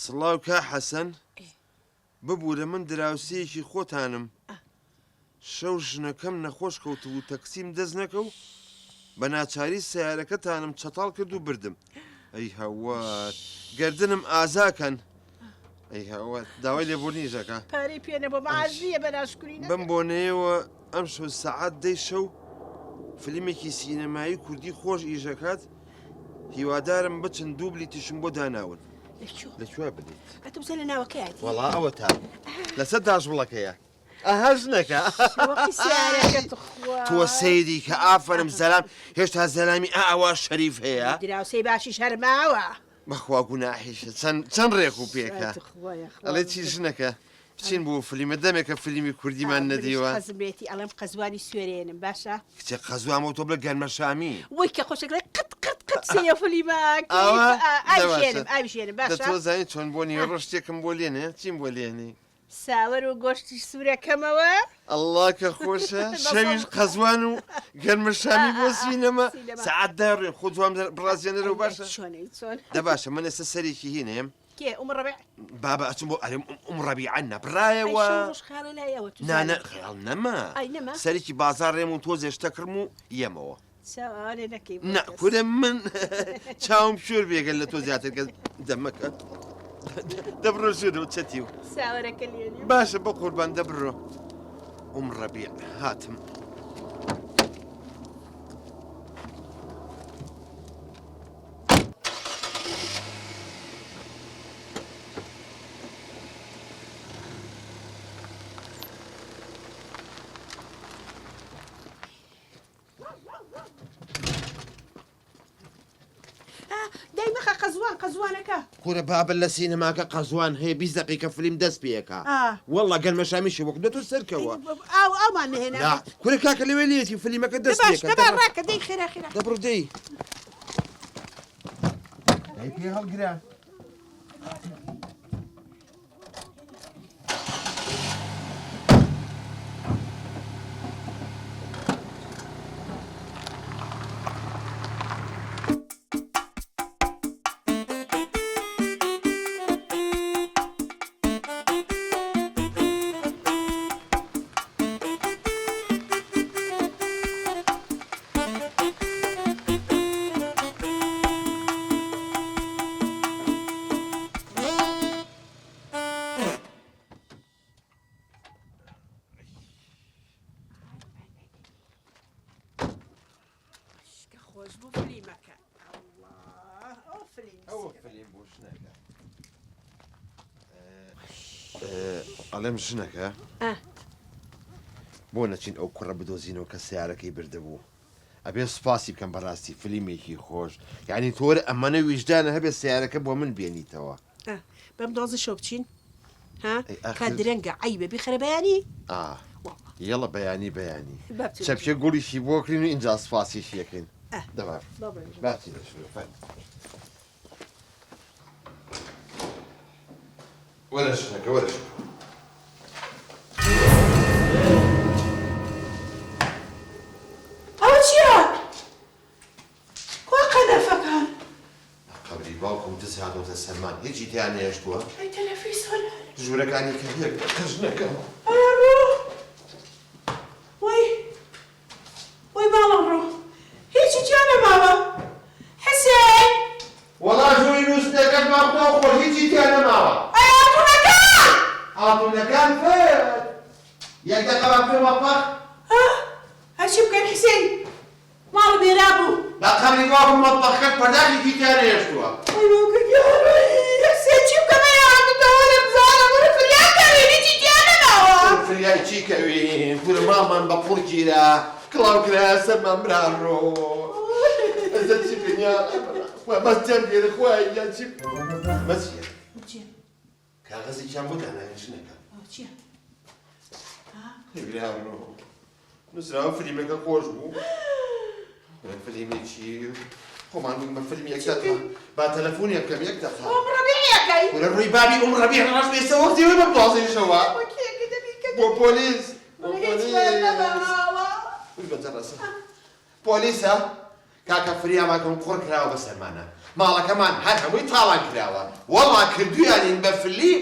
سڵاو کا حەسەن ببوورە من دراوسەیەکی خۆتانم شەو ژنەکەم نەخۆش کەوت و تەکسیم دەست نەکە و بە ناچاری سیارەکەتانم چەتاڵ کرد و بردم ئەی هەوار گردنم ئازاکەن ئەی هەوار داوای لێبوونی ژەکە پارەی پێنە بۆ بەعازیە بەناشکوری بم بۆنەیەوە ئەم شەو سەعات دەی شەو فیلمێکی سینەمایی کوردی خۆش ئیژەکات هیوادارم بچن دووبلی تیشم بۆ داناون لەکوێ بدەیت ئەتە بزە لە ناوەکەیاتی وەڵا ئەوە تا لەسەر داژوڵەکەیە ئەها ژنەکە تۆ سەیری کە ئافرم زەلام هێشتا زەلامی ئاوا شەریف هەیە دراوسەی باشی شەرماوە بەخوا گوناحیشە چەند ڕێک و پێکە ئەڵێ چی ژنەکە بچین بۆ فلیمە دەمێکە فلیمی کوردیمان نەدیوە حەزمێتی ئەڵێم قەزوانی سوێرێنم باشە کچە قەزوامە تۆ بڵێ گەرمە شامی وەی کە خۆشەکڵێ قەت قەت قەت سێ فلیمە ئاویشێنم باشە تۆ زانیت چۆن بۆ نیوە ڕۆشتێکم بۆ لێنێ چیم بۆ لێنی ساوەر و گۆشتی سوورەکەمەوە ئەڵڵا کە خۆشە شەویش قەزوان و گەرمە شامی بۆ سینەمە سەعات دەڕێ خۆ دوام بڕازێنەرە و باشە دە باشە من ئێستا سەرێکی هینێم کێ ئومڕەبێ بابا ئەچم بۆ ئەرێم ڕەبیعە نەبڕایەوە نانە خەیاڵ نەما سەرێکی بازار ڕێم و تۆ زێشتە کڕم و یەمەوە نەکورە من چاوم شور بێگەن لە تۆ زیاتر کە دەمەکە دەبڕۆ ژێرەوە چەتی و باشە بە قوربان دەبڕۆ ڕەبیع هاتم دایمەخە قەزوانەکە کورە بابل لە سینەماکە قەزوان هەیە 20 دقیقە فلیم دەست پێەکە وەڵا گەرمە شامیشی وەک دەتۆ سەرکەوە ئەومان نهێنا کورە کاکە لەوێ لێتی فلیمەکە دەست ڕاکە دەی خێرا دەبڕ دەی پێ هەڵگرا ئەڵێم ژنەکە بۆ نەچین ئەو کوڕە بدۆزینەوە کە سیارەکەی بردەبوو ئەبێ سوپاسی بکەم بەڕاستی فلیمێکی خۆش یعنی تۆرە ئەمەنە ویژدانە هەبێت سیارەکە بۆ من بێنیتەوە بەم دۆزە شۆ بچین کا درەنگە عیبە بیخەرە بەیانی یەڵە بەیانی چەپشە گوڵیشی بۆکرین و ئینجا سوپاسیشی یەکەین دەبار باتی وەرە ژنەکە وەرە ئەوە چییە؟ کوا قەدەفەکان قەبری باوکم دەست هاتۆتە سەرمان هیچی تیان نێشتووە ئەی تەلەڤیزۆن ژوورەکانی کە ژنەکە وەی باڵم ڕۆ هیچی تیان نەماوە حسێن وەڵا ژووری نووسینەکەت مام خۆ خۆر هیچی تیان نەماوە هاتوونەکان فێر یەک دەقە بە پێ مەطبەخ هەرچی بکەین حسێن ماڵ بێرا بوو بە قەبری باوکم مەطبەخەکەت پەرداخێکی تیان نێشتووە وەی باوکە گیانەی حسێن چی بکەمە یاردەوە لە بزانە وەرە فریاد کەوین هیچی تیان نەماوە فریای چی کەوین کورە مامان بە پوڕ گیرە کڵاو کرا سەرمان براڕۆ ئەزە چی پێنیان بەستیان پێرە خوای یان چی بەسیە کاغەزی چیان بۆ داناوێن ژنەکە چییە؟ براڕۆ نووسراوە فلیمەکە خۆش بوو فلیمێکی خۆمان بووین بە فیلم یەک دەقە با تەلەفۆنی بکەم یەک دەقە وەرە ڕووی بابی ڕەبیع ڕاست بێسە وەختیەوەی بە بڵازێشەوە بۆ پۆلیس پۆلیسە کاکە فریاماکەم قڕ کراوە بە سەرمانە ماڵەکەمان هەر هەمووی تاوان کراوە وەڵا کردویانین بە فلی